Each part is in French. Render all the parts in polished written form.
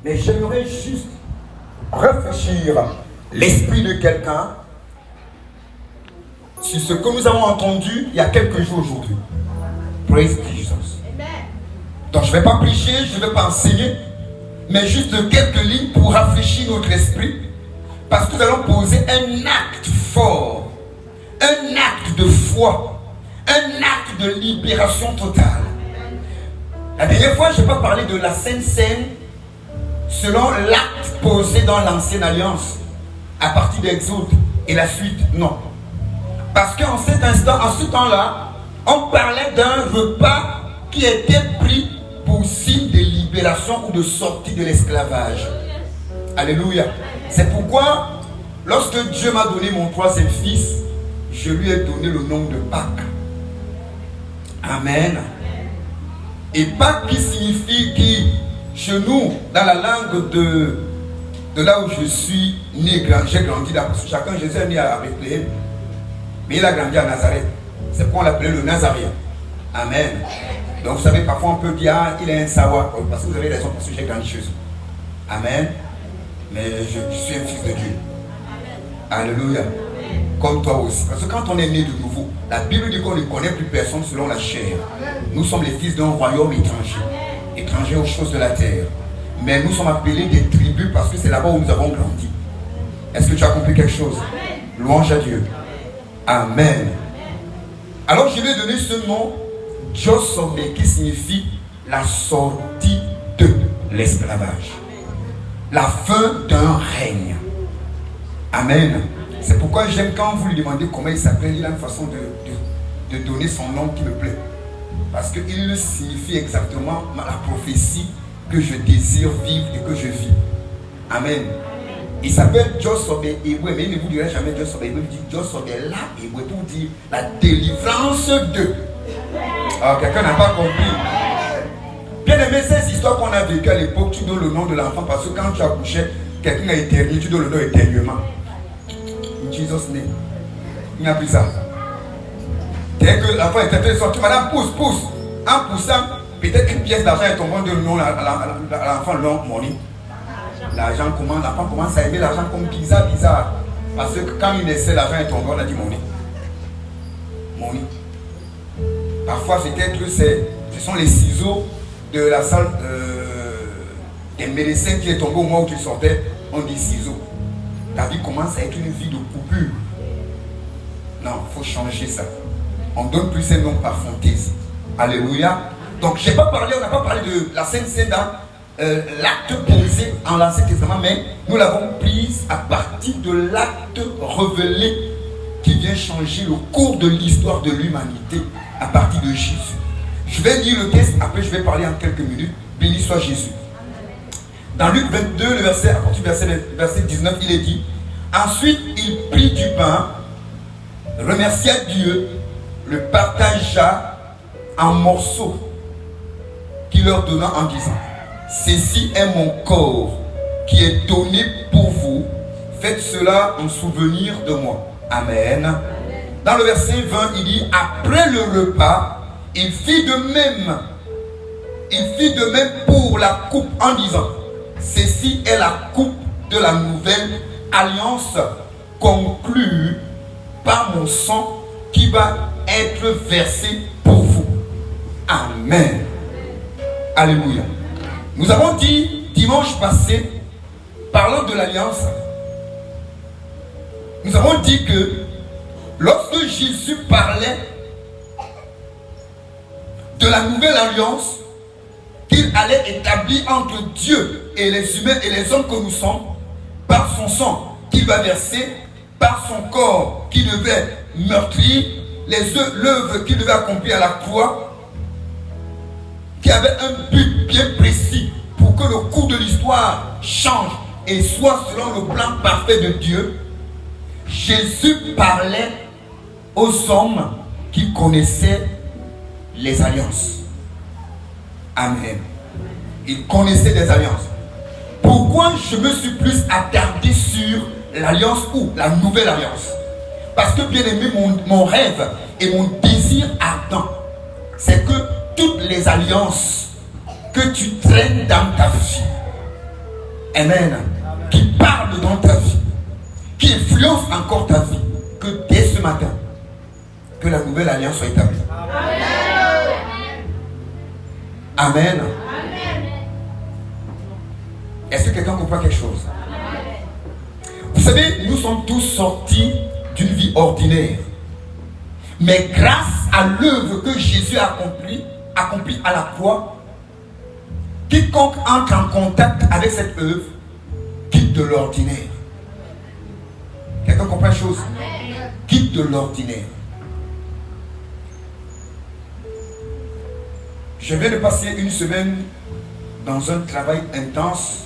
Mais j'aimerais juste réfléchir l'esprit de quelqu'un sur ce que nous avons entendu il y a quelques jours aujourd'hui. Praise Jesus. Donc je ne vais pas prêcher, je ne vais pas enseigner, mais juste quelques lignes pour rafraîchir notre esprit, parce que nous allons poser un acte fort, un acte de foi, un acte de libération totale. La dernière fois, je n'ai pas parlé de la Sainte Seine selon l'acte posé dans l'ancienne alliance, à partir d'Exode et la suite, non. Parce qu'en cet instant, en ce temps-là, on parlait d'un repas qui était pris pour signe de libération ou de sortie de l'esclavage. Alléluia. C'est pourquoi, lorsque Dieu m'a donné mon troisième fils, je lui ai donné le nom de Pâques. Amen. Et Pâques qui signifie qui, chez nous, dans la langue de là où je suis né, j'ai grandi là, parce que chacun, Jésus est né à Bethléem, mais il a grandi à Nazareth. C'est pourquoi on l'appelait le Nazaréen. Amen. Donc vous savez, parfois on peut dire, ah, il est un savoir, parce que vous avez raison, parce que j'ai grandi chez eux. Amen. Mais je suis un fils de Dieu. Alléluia. Comme toi aussi. Parce que quand on est né de nouveau, la Bible dit qu'on ne connaît plus personne selon la chair. Nous sommes les fils d'un royaume étranger. Étranger aux choses de la terre. Mais nous sommes appelés des tribus parce que c'est là-bas où nous avons grandi. Est-ce que tu as compris quelque chose? Louange à Dieu. Amen. Alors je lui ai donné ce nom, Josobe, qui signifie la sortie de l'esclavage. La fin d'un règne. Amen. C'est pourquoi j'aime quand vous lui demandez comment il s'appelle, il a une façon de donner son nom qui me plaît. Parce qu'il signifie exactement la prophétie que je désire vivre et que je vis. Amen. Il s'appelle Josobe Eboué, mais il ne vous dirait jamais Josobe Eboué, il dit Josobe la Eboué pour dire la délivrance de. Alors quelqu'un n'a pas compris. Bien aimé, ces histoires qu'on a vécues à l'époque, tu donnes le nom de l'enfant parce que quand tu accouchais, quelqu'un a éternué, tu donnes le nom éternuement. Jesus name. Il n'y a plus ça. Dès que l'enfant est fait sortir, madame pousse. En poussant, peut-être qu'une pièce d'argent est tombée de nom à l'enfant, long money. L'enfant commence à aimer l'argent comme bizarre. Parce que quand il naissait, l'argent est tombé, on a dit money. Parfois, peut-être que ce sont les ciseaux de la salle des médecins qui est tombé au moment où tu sortais, on dit ciseaux. Ta vie commence à être une vie de coupure. Non, il faut changer ça. On ne donne plus ces noms par fantaisie. Alléluia. Donc, on n'a pas parlé de la Sainte Seine dans l'acte posé en l'Ancien Testament, mais nous l'avons prise à partir de l'acte révélé qui vient changer le cours de l'histoire de l'humanité à partir de Jésus. Je vais lire le texte, après je vais parler en quelques minutes. Béni soit Jésus. Dans Luc 22, à partir du verset 19, il est dit: ensuite, il prit du pain, remercia Dieu, le partagea en morceaux, qu'il leur donna en disant: ceci est mon corps qui est donné pour vous, faites cela en souvenir de moi. Amen. Dans le verset 20, il dit: après le repas, il fit de même pour la coupe en disant: ceci est la coupe de la nouvelle alliance conclue par mon sang qui va être versé pour vous. Amen. Alléluia. Nous avons dit dimanche passé, parlant de l'alliance, nous avons dit que lorsque Jésus parlait de la nouvelle alliance qu'il allait établir entre Dieu et les humains et les hommes que nous sommes, par son sang qu'il va verser, par son corps qui devait meurtrir, l'œuvre qu'il devait accomplir à la croix, qui avait un but bien précis pour que le cours de l'histoire change et soit selon le plan parfait de Dieu. Jésus parlait aux hommes qui connaissaient les alliances. Amen. Il connaissait des alliances. Pourquoi je me suis plus attardé sur l'alliance ou la nouvelle alliance? Parce que bien aimé, mon rêve et mon désir ardent, c'est que toutes les alliances que tu traînes dans ta vie, Amen. Qui parle dans ta vie, qui influence encore ta vie, que dès ce matin, que la nouvelle alliance soit établie. Amen. Est-ce que quelqu'un comprend quelque chose? Vous savez, nous sommes tous sortis d'une vie ordinaire. Mais grâce à l'œuvre que Jésus a accomplie à la croix, quiconque entre en contact avec cette œuvre quitte de l'ordinaire. Quelqu'un comprend une chose? Quitte de l'ordinaire. Je viens de passer une semaine dans un travail intense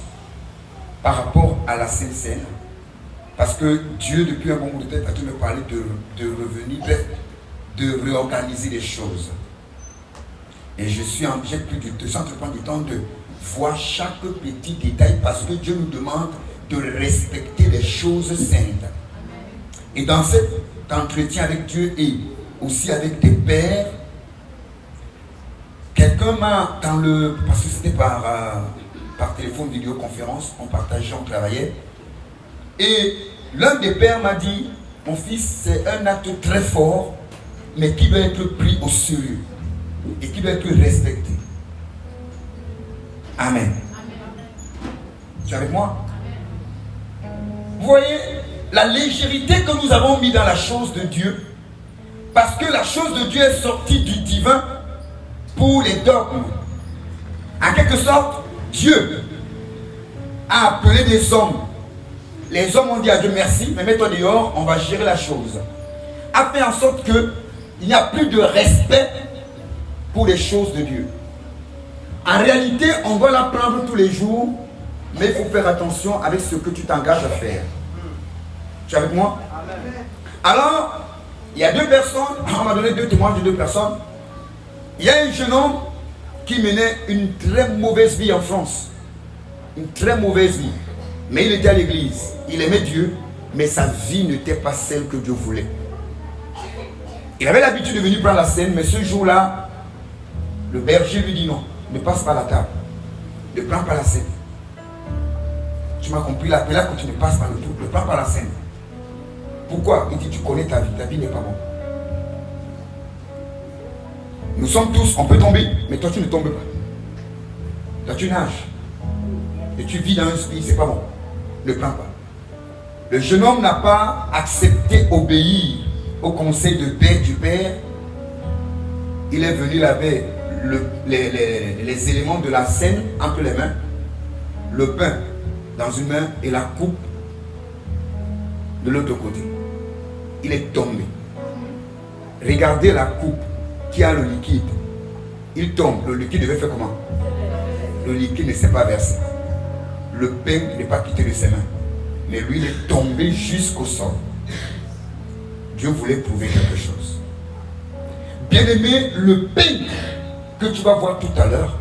par rapport à la Sainte Seine. Parce que Dieu, depuis un bon bout de temps, a tout me parlé de revenir, de réorganiser les choses. Et j'ai plus de 200 du temps de voir chaque petit détail parce que Dieu nous demande de respecter les choses saintes. Et dans cet entretien avec Dieu et aussi avec des pères, quelqu'un m'a parce que c'était par téléphone, vidéoconférence, on partageait, on travaillait. Et l'un des pères m'a dit, mon fils, c'est un acte très fort, mais qui doit être pris au sérieux et qui doit être respecté. Amen. Tu es avec moi? Vous voyez la légèreté que nous avons mis dans la chose de Dieu, parce que la chose de Dieu est sortie du divin pour les dogmes. En quelque sorte, Dieu a appelé des hommes. Les hommes ont dit à Dieu merci, mais mets-toi dehors, on va gérer la chose. A fait en sorte qu'il n'y a plus de respect pour les choses de Dieu. En réalité, on doit l'apprendre tous les jours, mais il faut faire attention avec ce que tu t'engages à faire. Tu es avec moi? Alors, il y a deux personnes, on m'a donné deux témoignages de deux personnes. Il y a un jeune homme qui menait une très mauvaise vie en France. Une très mauvaise vie. Mais il était à l'église. Il aimait Dieu, mais sa vie n'était pas celle que Dieu voulait. Il avait l'habitude de venir prendre la scène, mais ce jour-là, le berger lui dit non, ne passe pas la table. Ne prends pas la scène. Tu m'as compris là, là que tu ne passes pas le tour, ne prends pas la scène. Pourquoi? Il dit, tu connais ta vie n'est pas bonne. Nous sommes tous, on peut tomber, mais toi tu ne tombes pas. Toi tu nages. Et tu vis dans un esprit, c'est pas bon. Ne prends pas. Le jeune homme n'a pas accepté obéir au conseil de père du père. Il est venu avec les éléments de la scène entre les mains, le pain dans une main et la coupe de l'autre côté. Il est tombé. Regardez la coupe qui a le liquide. Il tombe. Le liquide devait faire comment? Le liquide ne s'est pas versé. Le pain n'est pas quitté de ses mains. Mais lui, il est tombé jusqu'au sol. Dieu voulait prouver quelque chose. Bien-aimé, le pain que tu vas voir tout à l'heure,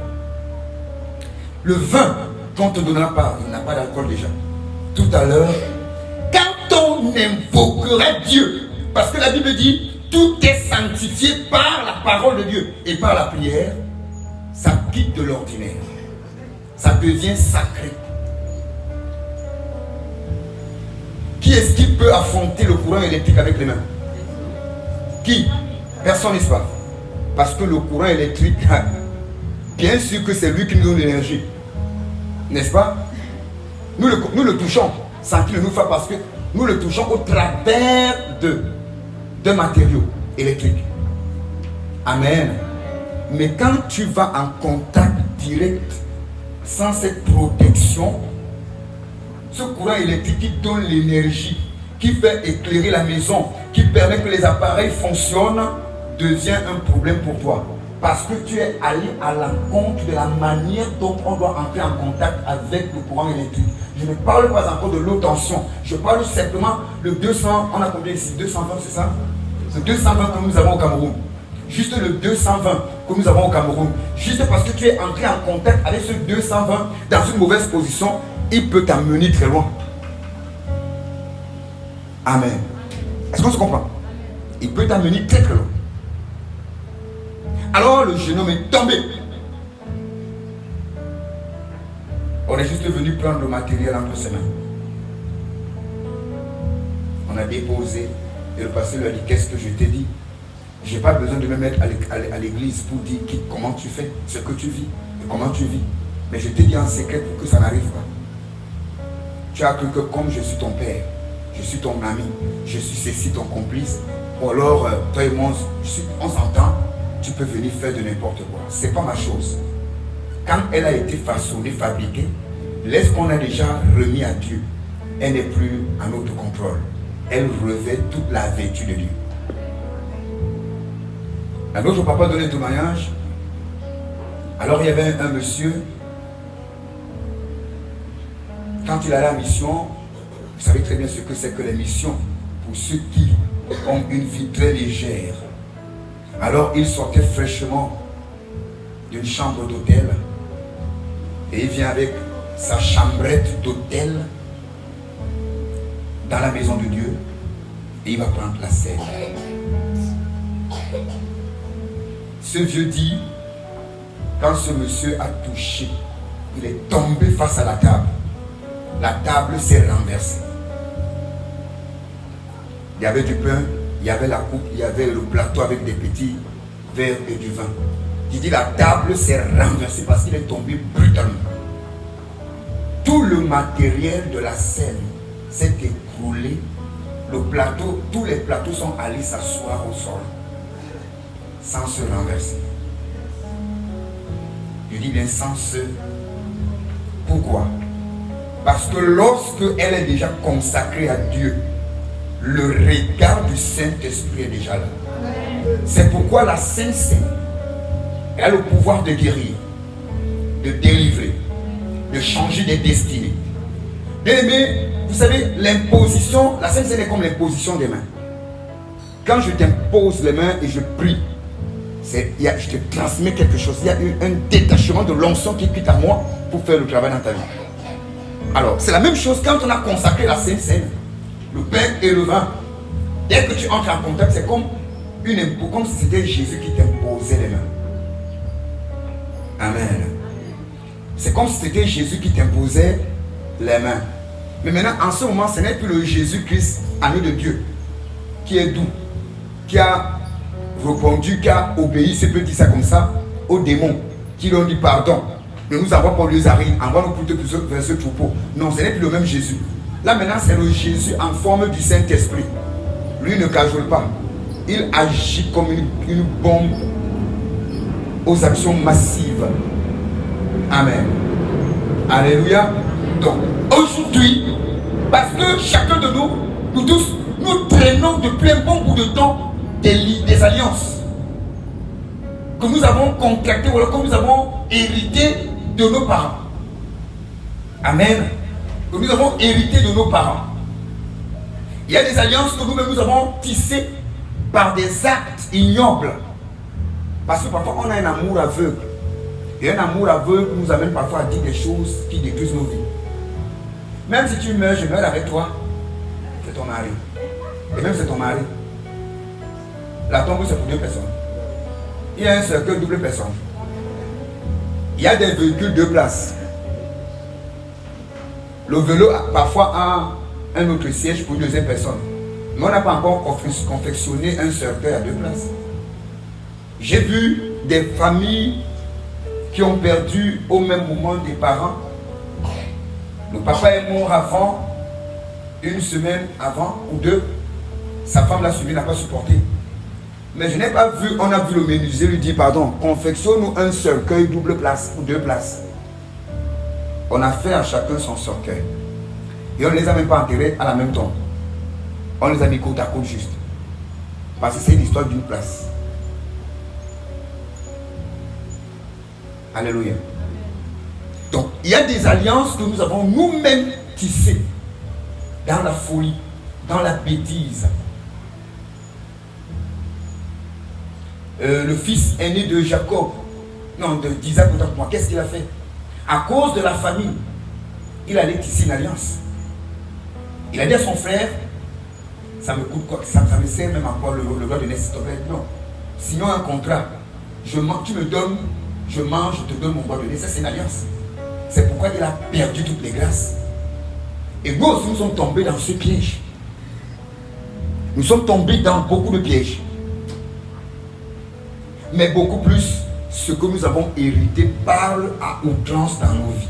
le vin qu'on te donnera pas, il n'a pas d'alcool déjà. Tout à l'heure, quand on invoquera Dieu, parce que la Bible dit, tout est sanctifié par la parole de Dieu et par la prière, ça quitte de l'ordinaire. Ça devient sacré. Qui est-ce qui peut affronter le courant électrique avec les mains? Qui? Personne, n'est-ce pas? Parce que le courant électrique, bien sûr que c'est lui qui nous donne l'énergie. N'est-ce pas? Nous le touchons sans qu'il nous fasse, parce que nous le touchons au travers d'un matériau électrique. Amen. Mais quand tu vas en contact direct, sans cette protection, ce courant électrique qui donne l'énergie, qui fait éclairer la maison, qui permet que les appareils fonctionnent, devient un problème pour toi. Parce que tu es allé à l'encontre de la manière dont on doit entrer en contact avec le courant électrique. Je ne parle pas encore de l'eau tension. Je parle simplement de 200, on a combien ici? 220, c'est ça? C'est 220 que nous avons au Cameroun. Juste le 220 que nous avons au Cameroun. Juste parce que tu es entré en contact avec ce 220 dans une mauvaise position, il peut t'amener très loin. Amen. Est-ce qu'on se comprend? Il peut t'amener très très loin. Alors le jeune homme est tombé. On est juste venu prendre le matériel entre ses mains. On a déposé et le pasteur lui a dit, qu'est-ce que je t'ai dit? Je n'ai pas besoin de me mettre à l'église pour dire comment tu fais, ce que tu vis et comment tu vis. Mais je t'ai dit en secret pour que ça n'arrive pas. Tu as cru que comme je suis ton père, je suis ton ami, je suis ceci ton complice, ou alors toi et moi, on s'entend, tu peux venir faire de n'importe quoi. Ce n'est pas ma chose. Quand elle a été façonnée, fabriquée, laisse qu'on a déjà remis à Dieu. Elle n'est plus à notre contrôle. Elle revêt toute la vertu de Dieu. Un autre papa donnait un témoignage. Alors il y avait un monsieur, quand il allait à la mission, vous savez très bien ce que c'est que les missions pour ceux qui ont une vie très légère. Alors il sortait fraîchement d'une chambre d'hôtel et il vient avec sa chambrette d'hôtel dans la maison de Dieu et il va prendre la scène. Ce vieux dit, quand ce monsieur a touché, il est tombé face à la table. La table s'est renversée. Il y avait du pain, il y avait la coupe, il y avait le plateau avec des petits verres et du vin. Il dit, la table s'est renversée parce qu'il est tombé brutalement. Tout le matériel de la scène s'est écroulé. Le plateau, tous les plateaux sont allés s'asseoir au sol sans se renverser. Je dis bien sans se. Pourquoi? Parce que lorsque elle est déjà consacrée à Dieu, le regard du Saint-Esprit est déjà là. C'est pourquoi la Sainte Seine a le pouvoir de guérir, de délivrer, de changer des destinées. Bien-aimé, vous savez, l'imposition, la Sainte Seine est comme l'imposition des mains. Quand je t'impose les mains et je prie, je te transmets quelque chose. Il y a un détachement de l'onction qui quitte à moi pour faire le travail dans ta vie. Alors, c'est la même chose quand on a consacré la Sainte Seine, le pain et le vin. Dès que tu entres en contact, c'est comme si c'était Jésus qui t'imposait les mains. Amen. C'est comme si c'était Jésus qui t'imposait les mains. Mais maintenant, en ce moment, ce n'est plus le Jésus-Christ, ami de Dieu, qui est doux, qui a répondu, qui a obéi, si on peut dire ça comme ça, aux démons, qui lui ont dit pardon. Ne nous envoie pas les arides, envoie-nous plutôt vers ce troupeau. Non, ce n'est plus le même Jésus. Là maintenant, c'est le Jésus en forme du Saint-Esprit. Lui ne cajole pas. Il agit comme une bombe aux actions massives. Amen. Alléluia. Donc, aujourd'hui, parce que chacun de nous tous, nous traînons depuis un bon bout de temps des alliances que nous avons contractées ou que nous avons héritées de nos parents. Amen. Que nous avons hérité de nos parents. Il y a des alliances que nous-mêmes nous avons tissées par des actes ignobles. Parce que parfois on a un amour aveugle. Et un amour aveugle nous amène parfois à dire des choses qui détruisent nos vies. Même si tu meurs, je meurs avec toi. C'est ton mari. Et même c'est ton mari. La tombe c'est pour 2 personnes. Il y a un cercueil double personne. Il y a des véhicules 2 places. Le vélo parfois a un autre siège pour une 2e personne. Mais on n'a pas encore confectionné un cercueil à 2 places. J'ai vu des familles qui ont perdu au même moment des parents. Le papa est mort avant, 1 semaine avant ou 2. Sa femme l'a suivi, n'a pas supporté. Mais je n'ai pas vu, on a vu le menuisier lui dire pardon, confectionne-nous un cercueil double place ou 2 places. On a fait à chacun son cercueil. Et on ne les a même pas enterrés à la même tombe. On les a mis côte à côte juste. Parce que c'est l'histoire d'une place. Alléluia. Donc, il y a des alliances que nous avons nous-mêmes tissées dans la folie, dans la bêtise. Le fils aîné de Jacob, non, d'Isaac, qu'est-ce qu'il a fait? À cause de la famille, il allait tisser une alliance. Il a dit à son frère, ça me coûte quoi? Ça me sert même encore le droit de naissance. Non. Sinon un contrat, tu me donnes, je mange, je te donne mon droit de naissance, c'est une alliance. C'est pourquoi il a perdu toutes les grâces. Et nous aussi, nous sommes tombés dans ce piège. Nous sommes tombés dans beaucoup de pièges. Mais beaucoup plus, ce que nous avons hérité parle à outrance dans nos vies.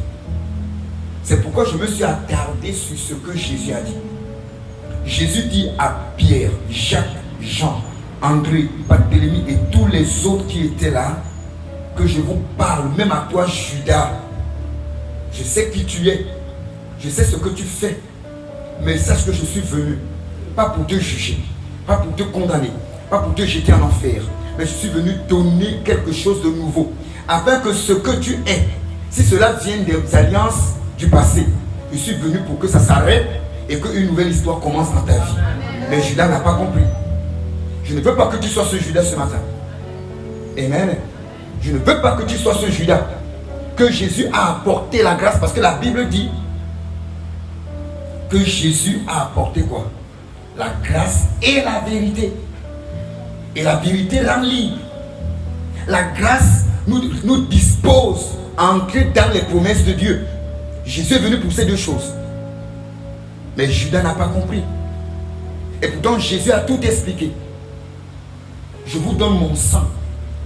C'est pourquoi je me suis attardé sur ce que Jésus a dit. Jésus dit à Pierre, Jacques, Jean, André, Barthélemy et tous les autres qui étaient là, que je vous parle, même à toi Judas. Je sais qui tu es, je sais ce que tu fais, mais sache que je suis venu, pas pour te juger, pas pour te condamner, pas pour te jeter en enfer, mais je suis venu donner quelque chose de nouveau, afin que ce que tu es, si cela vient des alliances du passé, je suis venu pour que ça s'arrête et qu'une nouvelle histoire commence dans ta vie. Mais Judas n'a pas compris. Je ne veux pas que tu sois ce Judas ce matin. Amen. Je ne veux pas que tu sois ce Judas. Que Jésus a apporté la grâce, parce que la Bible dit que Jésus a apporté quoi? La grâce et la vérité. Et la vérité rend libre. La grâce nous dispose à entrer dans les promesses de Dieu. Jésus est venu pour ces deux choses. Mais Judas n'a pas compris. Et pourtant Jésus a tout expliqué. Je vous donne mon sang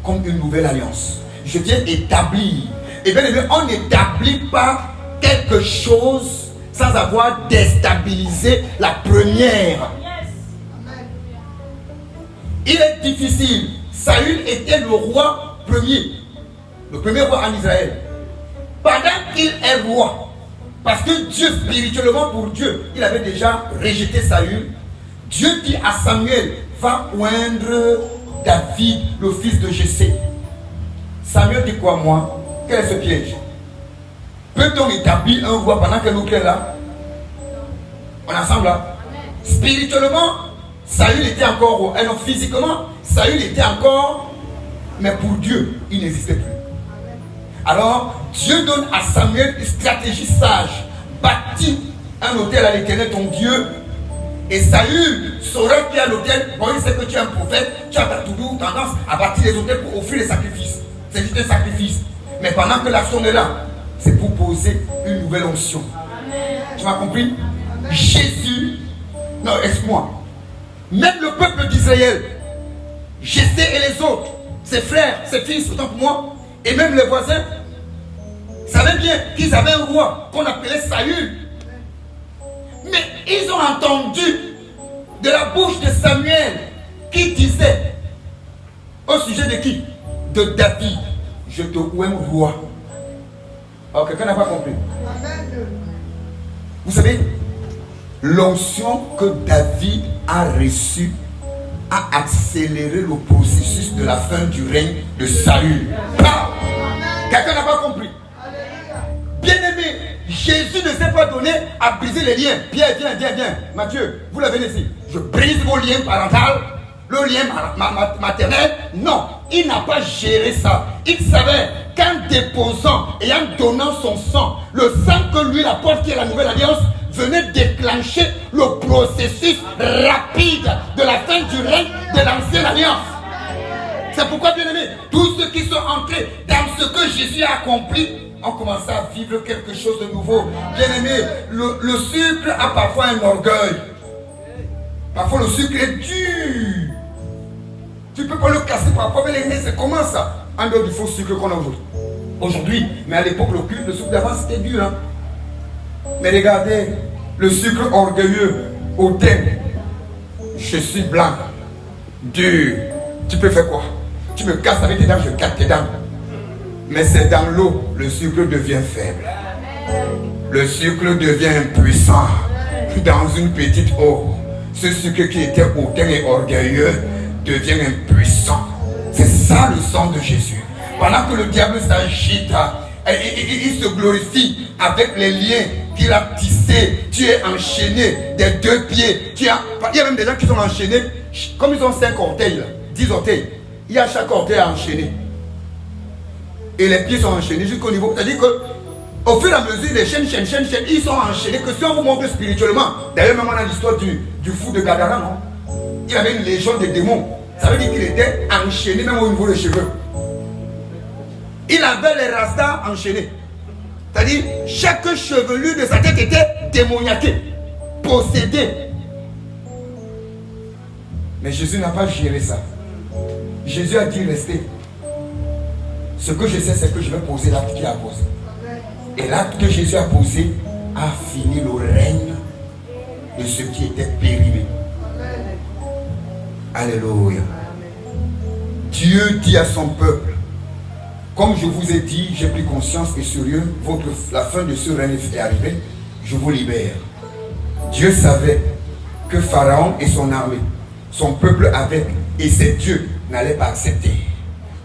comme une nouvelle alliance. Je viens établir. Et bien aimé, on n'établit pas quelque chose sans avoir déstabilisé la première. Il est difficile. Saül était le roi premier. Le premier roi en Israël. Pendant qu'il est roi, parce que Dieu, spirituellement pour Dieu, il avait déjà rejeté Saül. Dieu dit à Samuel, va oindre David, le fils de Jessé. Samuel dit quoi, moi? Quel est ce piège? Peut-on établir un roi pendant que l'autre est là? On est ensemble là? Spirituellement, Saül était encore roi. Et non, physiquement, Saül était encore, mais pour Dieu, il n'existait plus. Alors, Dieu donne à Samuel une stratégie sage. Bâtis un autel à l'Éternel, ton Dieu. Et Saül saura qu'il y a l'autel. Bon, il sait que tu es un prophète. Tu as toujours tendance à bâtir les autels pour offrir les sacrifices. C'est juste un sacrifice. Mais pendant que l'action est là, c'est pour poser une nouvelle onction. Amen. Tu m'as compris? Amen. Jésus, non, excuse-moi. Même le peuple d'Israël, Jessé et les autres, ses frères, ses fils, autant pour moi, et même les voisins, savaient bien qu'ils avaient un roi qu'on appelait Saül. Mais ils ont entendu de la bouche de Samuel qui disait au sujet de qui? De David. Je te ouvre roi. Alors quelqu'un n'a pas compris. Vous savez, l'onction que David a reçue a accéléré le processus de la fin du règne de Saül. Quelqu'un n'a pas compris. Bien-aimé, Jésus ne s'est pas donné à briser les liens. Pierre, viens. Matthieu, vous l'avez ici. Je brise vos liens parentaux, le lien maternel. Non, il n'a pas géré ça. Il savait qu'en déposant et en donnant son sang, le sang que lui apporte, qui est la nouvelle alliance, venait déclencher le processus rapide de la fin du règne de l'ancienne alliance. C'est pourquoi, bien aimé, tous ceux qui sont entrés dans ce que Jésus a accompli ont commencé à vivre quelque chose de nouveau. Bien aimé, le sucre a parfois un orgueil. Parfois le sucre est dur. Tu ne peux pas le casser parfois, mais c'est comment ça? En dehors du faux sucre qu'on a aujourd'hui. Mais à l'époque, le sucre d'avant c'était dur. Hein? Mais regardez, le sucre orgueilleux, hautain. Je suis blanc, dur. Tu peux faire quoi? Tu me casses avec tes dents, je casse tes dents. Mais c'est dans l'eau, le sucre devient faible. Le sucre devient impuissant. Dans une petite eau, ce sucre qui était hautain et orgueilleux devient impuissant. C'est ça le sang de Jésus. Pendant que le diable s'agite, il se glorifie avec les liens qu'il a tissés. Tu es enchaîné des deux pieds. Il y a même des gens qui sont enchaînés, comme ils ont 5 orteils, 10 orteils. Il y a chaque orteil à enchaîner. Et les pieds sont enchaînés jusqu'au niveau. C'est-à-dire qu'au fur et à mesure, les chaînes, ils sont enchaînés. Que si on vous montre spirituellement, d'ailleurs, même on a l'histoire du fou de Gadara, non? Il avait une légion de démons. Ça veut dire qu'il était enchaîné même au niveau des cheveux. Il avait les rastas enchaînés. C'est-à-dire, chaque chevelure de sa tête était démoniaquée, possédée. Mais Jésus n'a pas géré ça. Jésus a dit, restez. Ce que je sais, c'est que je vais poser l'acte qu'il a posé. Et l'acte que Jésus a posé a fini le règne de ce qui était périmé. Alléluia. Dieu dit à son peuple, comme je vous ai dit, j'ai pris conscience et sérieux, la fin de ce règne est arrivée, je vous libère. Dieu savait que Pharaon et son armée, son peuple avec, et ses dieux n'allaient pas accepter.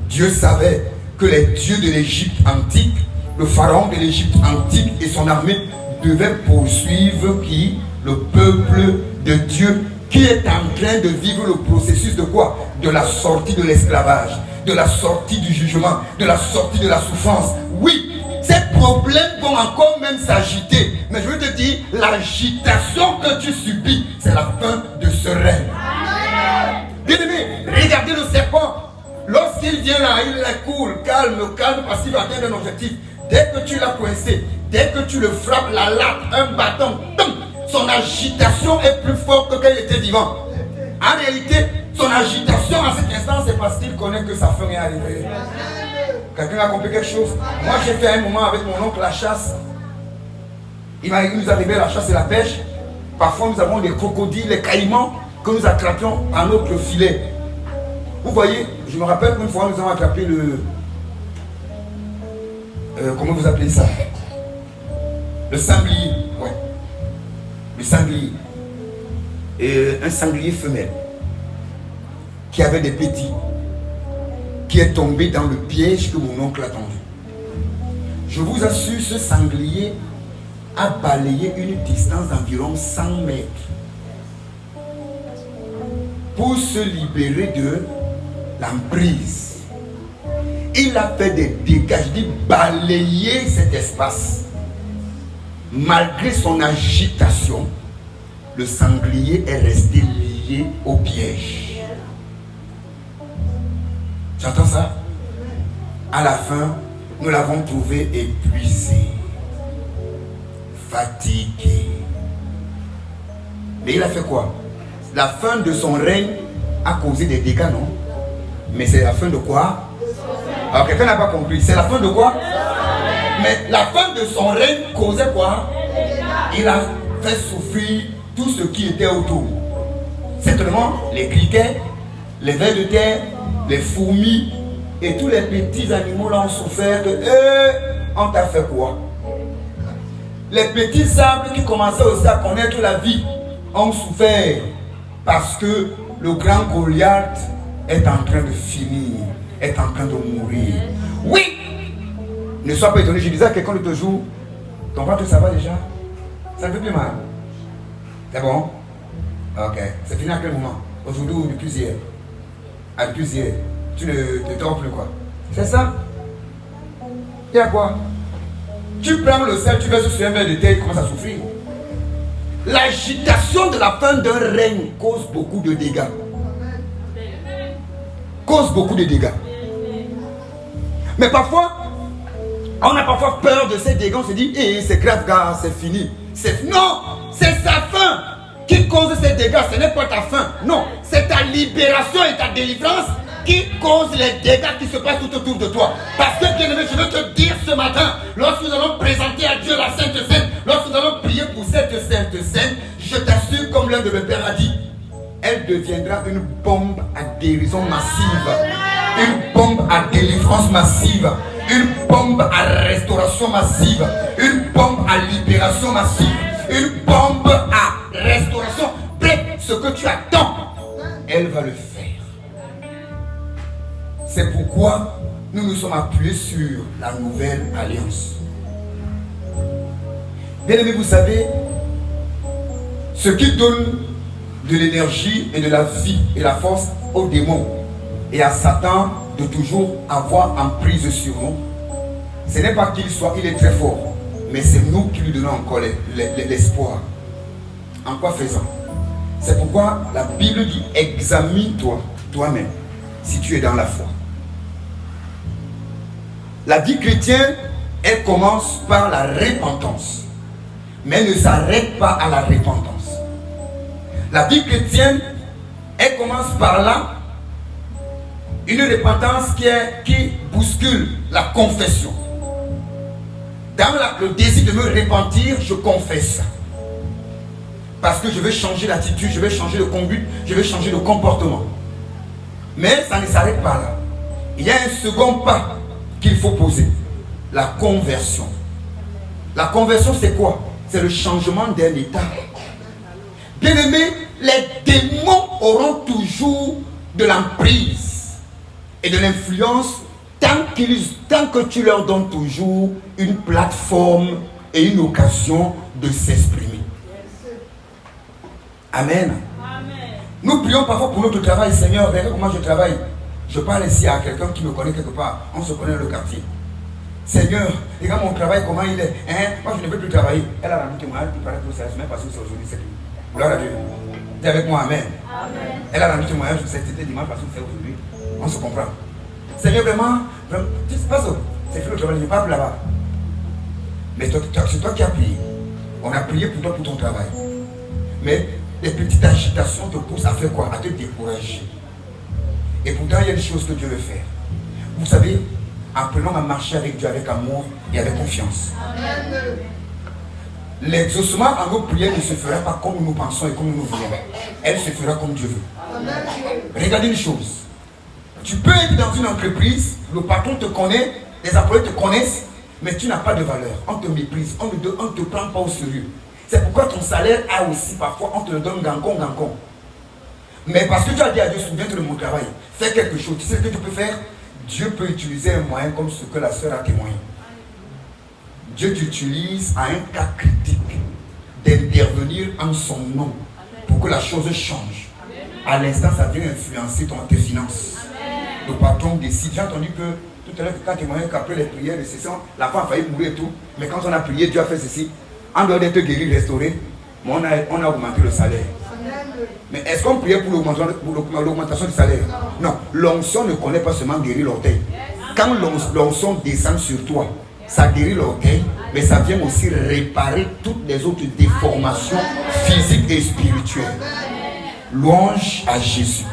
Dieu savait que les dieux de l'Égypte antique, le pharaon de l'Égypte antique et son armée devaient poursuivre qui? Le peuple de Dieu qui est en train de vivre le processus de quoi? De la sortie de l'esclavage, de la sortie du jugement, de la sortie de la souffrance. Oui, ces problèmes vont encore même s'agiter. Mais je veux te dire, l'agitation que tu subis, c'est la fin de ce règne. Bien-aimé, regardez le serpent. Lorsqu'il vient là, il est cool, calme, parce qu'il va atteindre un objectif. Dès que tu l'as coincé, dès que tu le frappes, la latte, un bâton, son agitation est plus forte que quand il était vivant. En réalité, son agitation à cet instant, c'est parce qu'il connaît que sa fin est arrivée. Quelqu'un a compris quelque chose? Moi, j'ai fait un moment avec mon oncle la chasse. Il nous arrivait la chasse et la pêche. Parfois, nous avons des crocodiles, les caïmans que nous attrapions à notre filet. Vous voyez, je me rappelle qu'une fois, nous avons attrapé le... comment vous appelez ça? Le sanglier. Ouais. Le sanglier. Et un sanglier femelle qui avait des petits, qui est tombé dans le piège que mon oncle a tendu. Je vous assure, ce sanglier a balayé une distance d'environ 100 mètres pour se libérer de l'emprise. Il a fait des dégâts, je dis balayer cet espace. Malgré son agitation, le sanglier est resté lié au piège. Tu entends ça? À la fin, nous l'avons trouvé épuisé, fatigué. Mais il a fait quoi? La fin de son règne a causé des dégâts, non? Mais c'est la fin de quoi? Alors quelqu'un n'a pas compris. C'est la fin de quoi? Mais la fin de son règne causait quoi? Il a fait souffrir tout ce qui était autour. Certainement, les criquets, les vers de terre, les fourmis et tous les petits animaux là ont souffert de... on t'a fait quoi? Les petits arbres qui commençaient aussi à connaître la vie ont souffert parce que le grand Goliath est en train de finir, est en train de mourir. Oui! Ne sois pas étonné, je disais à quelqu'un l'autre jour, ton ventre ça va déjà? Ça ne fait plus mal? C'est bon? Ok. C'est fini à quel moment? Aujourd'hui ou depuis hier? Ah, depuis hier. Tu ne te tords plus quoi? C'est ça? Il y a quoi? Tu prends le sel, tu verses sur un verre de terre, il commence à souffrir. L'agitation de la fin d'un règne cause beaucoup de dégâts. Cause beaucoup de dégâts. Mais parfois, on a parfois peur de ces dégâts. On se dit, c'est grave, gars, c'est fini. Non, c'est sa fin qui cause ces dégâts. Ce n'est pas ta fin. Non, c'est ta libération et ta délivrance qui cause les dégâts qui se passent tout autour de toi. Parce que, bien aimé, je veux te dire ce matin, lorsque nous allons présenter à Dieu la Sainte Seine, lorsque nous allons prier pour cette Sainte Seine, je t'assure, comme l'un de mes pères a dit, elle deviendra une bombe à guérison massive, une bombe à délivrance massive, une bombe à restauration massive, une bombe à libération massive, une bombe à restauration. Bref, ce que tu attends, elle va le faire. C'est pourquoi nous nous sommes appuyés sur la nouvelle alliance. Bien aimé, vous savez, ce qui donne de l'énergie et de la vie et la force aux démons et à Satan de toujours avoir emprise sur nous, ce n'est pas il est très fort, mais c'est nous qui lui donnons encore l'espoir. En quoi faisant? C'est pourquoi la Bible dit, examine-toi toi-même si tu es dans la foi. La vie chrétienne elle commence par la repentance. Mais elle ne s'arrête pas à la repentance. La vie chrétienne, elle commence par là. Une repentance qui bouscule la confession. Dans le désir de me repentir, je confesse. Parce que je vais changer l'attitude, je vais changer de conduite, je vais changer de comportement. Mais ça ne s'arrête pas là. Il y a un second pas qu'il faut poser. La conversion. La conversion, c'est quoi? C'est le changement d'un état. Bien aimé, les démons auront toujours de l'emprise et de l'influence tant que tu leur donnes toujours une plateforme et une occasion de s'exprimer. Amen. Nous prions parfois pour notre travail. Seigneur, regarde comment je travaille. Je parle ici à quelqu'un qui me connaît quelque part. On se connaît dans le quartier. Seigneur, regarde mon travail, comment il est. Moi, je ne veux plus travailler. Elle a rendu témoignage, il paraît que c'est la semaine passée, c'est aujourd'hui, c'est tout. Gloire à Dieu. Tu es avec moi, amen. Amen. Elle a rendu témoignage, c'était dimanche passé, c'est aujourd'hui. On se comprend. Seigneur, vraiment, tu sais pas ça. C'est fait le travail, je ne vais pas plus là-bas. Mais c'est toi qui as prié. On a prié pour toi, pour ton travail. Mais les petites agitations te poussent à faire quoi? À te décourager. Et pourtant, il y a des choses que Dieu veut faire. Vous savez, apprenons à marcher avec Dieu avec amour et avec confiance. Amen. L'exaucement à nos prières ne se fera pas comme nous pensons et comme nous voulons. Elle se fera comme Dieu veut. Amen. Regardez une chose. Tu peux être dans une entreprise, le patron te connaît, les employés te connaissent, mais tu n'as pas de valeur. On te méprise, on ne te prend pas au sérieux. C'est pourquoi ton salaire a aussi parfois, on te le donne gancon. Mais parce que tu as dit à Dieu, souviens-toi de mon travail, fais quelque chose. Tu sais ce que tu peux faire? Dieu peut utiliser un moyen comme ce que la sœur a témoigné. Dieu t'utilise à un cas critique d'intervenir en son nom pour que la chose change. À l'instant, ça vient influencer tes finances. Le patron décide. J'ai entendu que tout à l'heure, quand témoigné qu'après les prières de session, la femme a failli mourir et tout. Mais quand on a prié, Dieu a fait ceci. En dehors d'être guéri, restauré, mais on a augmenté le salaire. Mais est-ce qu'on priait pour l'augmentation du salaire? Non, l'onction ne connaît pas seulement guérir l'orteil. Quand l'onction descend sur toi, ça guérit l'orteil, mais ça vient aussi réparer toutes les autres déformations physiques et spirituelles. Louange à Jésus.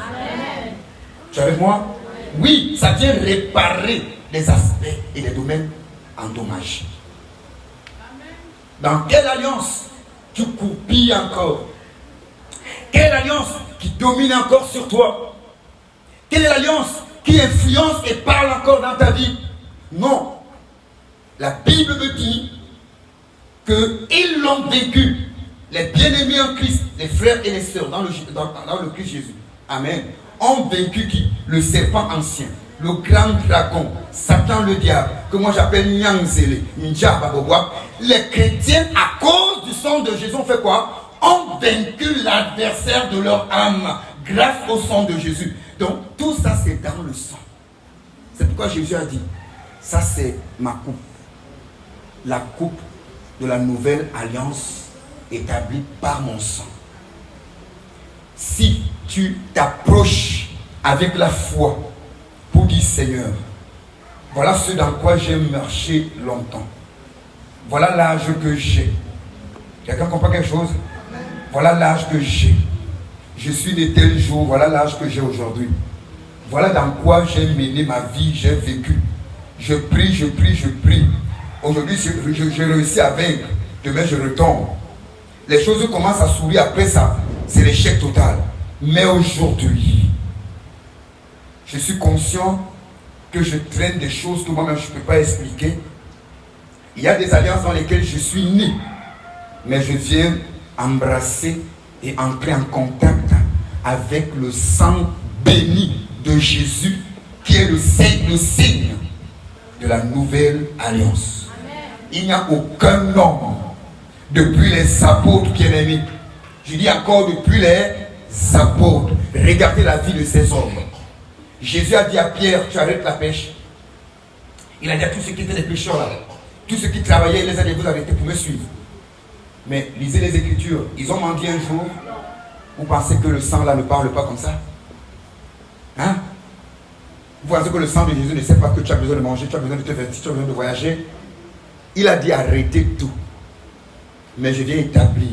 Tu es avec moi? Oui, ça vient réparer les aspects et les domaines endommagés. Dans quelle alliance tu coupilles encore? Quelle alliance qui domine encore sur toi? Quelle est l'alliance qui influence et parle encore dans ta vie? Non. La Bible me dit qu'ils l'ont vécu. Les bien-aimés en Christ, les frères et les sœurs dans le Christ Jésus. Amen. Ont vaincu qui? Le serpent ancien, le grand dragon, Satan le diable, que moi j'appelle Nyanzele, Ndjababoboa. Les chrétiens, à cause du sang de Jésus, ont fait quoi? Ont vaincu l'adversaire de leur âme grâce au sang de Jésus. Donc tout ça c'est dans le sang. C'est pourquoi Jésus a dit, ça c'est ma coupe. La coupe de la nouvelle alliance établie par mon sang. Si tu t'approches avec la foi pour dire Seigneur, voilà ce dans quoi j'ai marché longtemps. Voilà l'âge que j'ai. Quelqu'un comprend quelque chose? Voilà l'âge que j'ai. Je suis de tel jour, voilà l'âge que j'ai aujourd'hui. Voilà dans quoi j'ai mené ma vie, j'ai vécu. Je prie, je prie, je prie. Aujourd'hui, j'ai réussi à vaincre. Demain, je retombe. Les choses commencent à sourire après ça. C'est l'échec total. Mais aujourd'hui, je suis conscient que je traîne des choses que moi-même je ne peux pas expliquer. Il y a des alliances dans lesquelles je suis né. Mais je viens embrasser et entrer en contact avec le sang béni de Jésus qui est le signe de la nouvelle alliance. Amen. Il n'y a aucun homme depuis les apôtres bien-aimés. Je dis encore depuis les apôtres. Regardez la vie de ces hommes. Jésus a dit à Pierre, tu arrêtes la pêche. Il a dit à tous ceux qui étaient des pêcheurs là, tous ceux qui travaillaient, il les a dit vous arrêtez pour me suivre. Mais lisez les Écritures. Ils ont menti un jour. Vous pensez que le sang là ne parle pas comme ça? Hein? Vous pensez que le sang de Jésus ne sait pas que tu as besoin de manger, tu as besoin de te vêtir, tu as besoin de voyager? Il a dit arrêtez tout. Mais je viens établir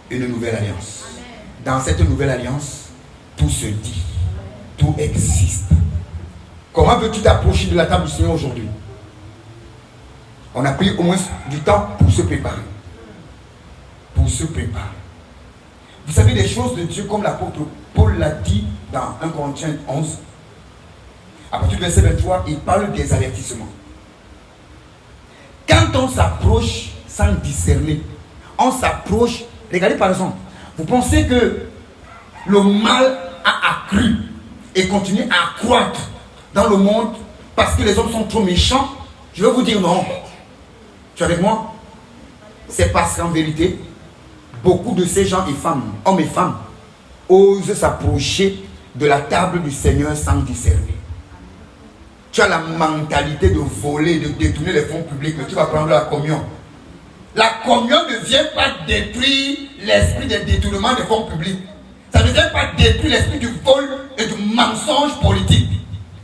une nouvelle alliance. Dans cette nouvelle alliance, tout se dit, tout existe. Comment veux-tu t'approcher de la table du Seigneur aujourd'hui? On a pris au moins du temps pour se préparer. Pour se préparer. Vous savez, les choses de Dieu, comme l'apôtre Paul l'a dit dans 1 Corinthiens 11, à partir du verset 23, il parle des avertissements. Quand on s'approche sans discerner, on s'approche, regardez par exemple, vous pensez que le mal a accru et continue à accroître dans le monde parce que les hommes sont trop méchants? Je vais vous dire non. Tu es avec moi? C'est parce qu'en vérité, beaucoup de ces gens et femmes, hommes et femmes, osent s'approcher de la table du Seigneur sans discerner. Tu as la mentalité de voler, de détourner les fonds publics, mais tu vas prendre la communion. La communion ne vient pas détruire l'esprit des détournements des fonds publics. Ça ne vient pas détruire l'esprit du vol et du mensonge politique.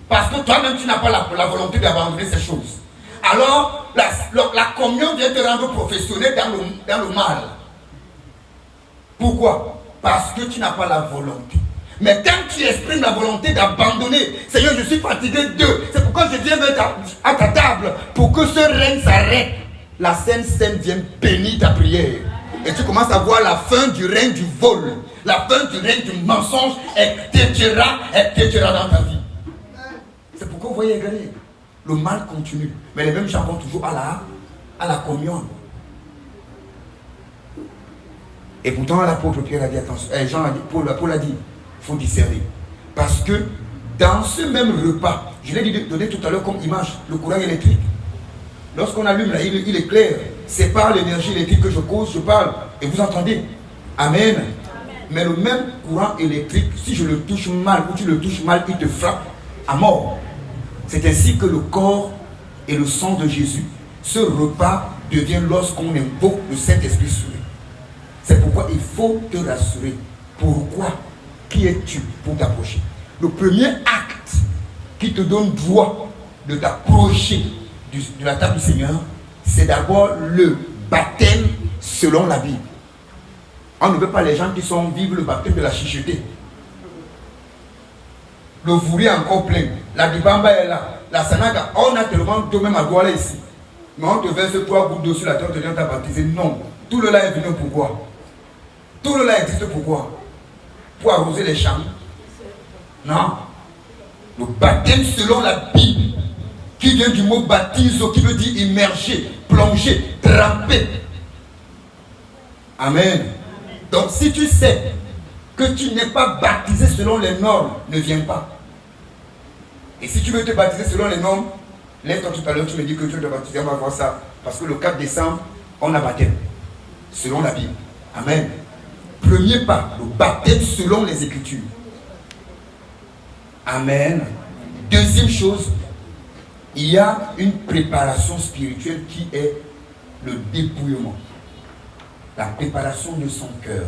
Parce que toi-même, tu n'as pas la volonté d'abandonner ces choses. Alors, la communion vient te rendre professionnel dans le mal. Pourquoi? Parce que tu n'as pas la volonté. Mais quand tu exprimes la volonté d'abandonner, Seigneur, je suis fatigué d'eux. C'est pourquoi je viens à ta table pour que ce règne s'arrête. La Sainte Seine vient bénir ta prière. Et tu commences à voir la fin du règne du vol. La fin du règne du mensonge. Et t'étira dans ta vie. C'est pourquoi vous voyez, regardez, le mal continue. Mais les mêmes gens vont toujours à la communion. Et pourtant, l'apôtre Pierre a dit, attention, Jean a dit, Paul a dit, il faut discerner. Parce que dans ce même repas, je l'ai donné tout à l'heure comme image, le courant électrique. Lorsqu'on allume, là, il est clair. C'est par l'énergie électrique que je cause, je parle. Et vous entendez? Amen. Amen. Mais le même courant électrique, si je le touche mal ou tu le touches mal, il te frappe à mort. C'est ainsi que le corps et le sang de Jésus, ce repas devient lorsqu'on invoque le Saint-Esprit sur lui. C'est pourquoi il faut te rassurer. Pourquoi? Qui es-tu pour t'approcher? Le premier acte qui te donne droit de t'approcher de la table du Seigneur, c'est d'abord le baptême selon la Bible. On ne veut pas les gens qui sont vivent le baptême de la chicheté. Le vouri est encore plein. La dibamba est là. La sanaga, on a tellement de même à Douala ici. Mais on te verse 3 gouttes d'eau sur la terre, on te dit on t'a baptisé. Non. Tout le lait est venu pourquoi? Tout le lait existe pourquoi? Pour arroser les champs? Non. Le baptême selon la Bible, qui vient du mot baptizo, qui veut dire immerger, plonger, tremper. Amen. Donc si tu sais que tu n'es pas baptisé selon les normes, ne viens pas. Et si tu veux te baptiser selon les normes, lève-toi tout à l'heure, tu me dis que tu veux te baptiser, on va voir ça. Parce que le 4 décembre, on a baptême. Selon la Bible. Amen. Premier pas, le baptême selon les Écritures. Amen. Deuxième chose, il y a une préparation spirituelle qui est le dépouillement. La préparation de son cœur.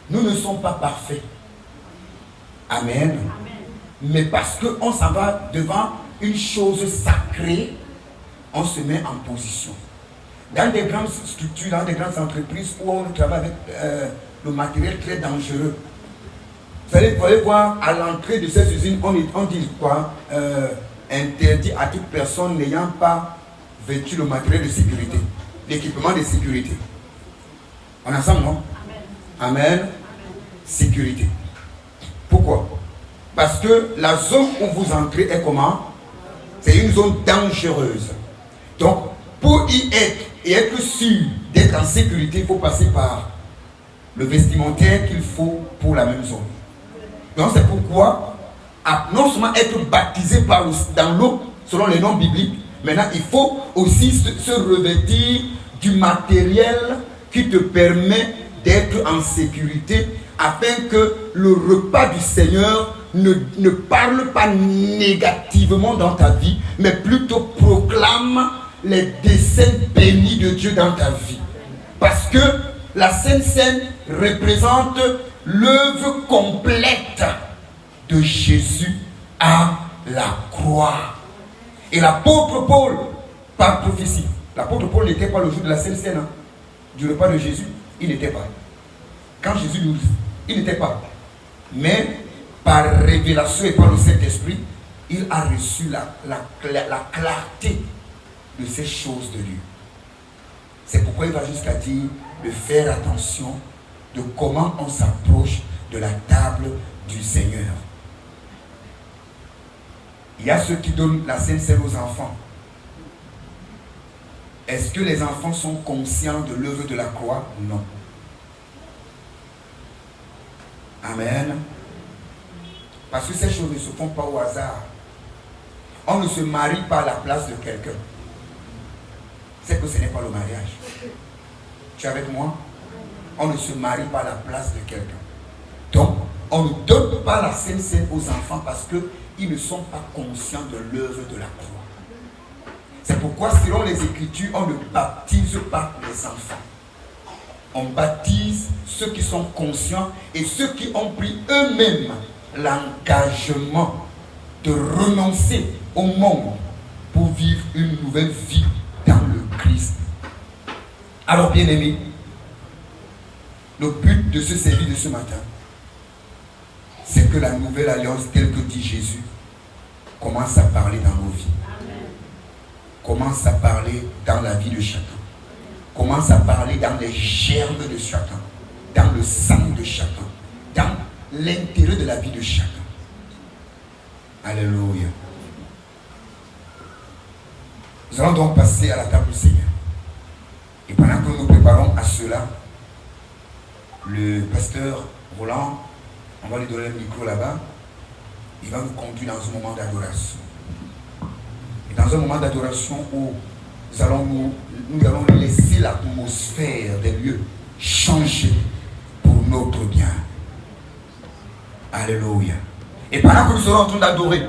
Nous ne sommes pas parfaits. Amen. Mais parce qu'on s'en va devant une chose sacrée, on se met en position. Dans des grandes structures, dans des grandes entreprises où on travaille avec le matériel très dangereux. Vous allez voir à l'entrée de ces usines, on dit quoi? Interdit à toute personne n'ayant pas vêtu le matériel de sécurité, l'équipement de sécurité. On est ensemble, non? Amen. Amen. Sécurité. Pourquoi? Parce que la zone où vous entrez est comment? C'est une zone dangereuse. Donc, pour y être et être sûr d'être en sécurité, il faut passer par le vestimentaire qu'il faut pour la même zone. Donc, c'est pourquoi, non seulement être baptisé dans l'eau, selon les normes bibliques, maintenant, il faut aussi se revêtir du matériel qui te permet d'être en sécurité afin que le repas du Seigneur ne parle pas négativement dans ta vie, mais plutôt proclame les desseins bénis de Dieu dans ta vie. Parce que la Sainte Seine représente l'œuvre complète de Jésus à la croix. Et l'apôtre Paul, par prophétie, L'apôtre Paul n'était pas le jour de la Sainte Seine, hein, du repas de Jésus. Il n'était pas. Quand Jésus nous dit, il n'était pas. Mais par révélation et par le Saint-Esprit, il a reçu la clarté de ces choses de Dieu. C'est pourquoi il va jusqu'à dire de faire attention de comment on s'approche de la table du Seigneur. Il y a ceux qui donnent la Sainte Seine aux enfants. Est-ce que les enfants sont conscients de l'œuvre de la croix? Non. Amen. Parce que ces choses ne se font pas au hasard. On ne se marie pas à la place de quelqu'un. C'est que ce n'est pas le mariage. Tu es avec moi? On ne se marie pas à la place de quelqu'un. Donc, on ne donne pas la Sainte Seine aux enfants parce qu'ils ne sont pas conscients de l'œuvre de la croix. C'est pourquoi, selon les Écritures, on ne baptise pas les enfants. On baptise ceux qui sont conscients et ceux qui ont pris eux-mêmes l'engagement de renoncer au monde pour vivre une nouvelle vie dans le Christ. Alors, bien-aimés, le but de ce service de ce matin, c'est que la nouvelle alliance, telle que dit Jésus, commence à parler dans nos vies. Commence à parler dans la vie de chacun. Commence à parler dans les germes de chacun, dans le sang de chacun, dans l'intérêt de la vie de chacun. Alléluia. Nous allons donc passer à la table du Seigneur. Et pendant que nous nous préparons à cela, le pasteur Roland, on va lui donner le micro là-bas, il va nous conduire dans un moment d'adoration. Et dans un moment d'adoration où nous allons laisser l'atmosphère des lieux changer pour notre bien. Alléluia. Et pendant que nous serons en train d'adorer,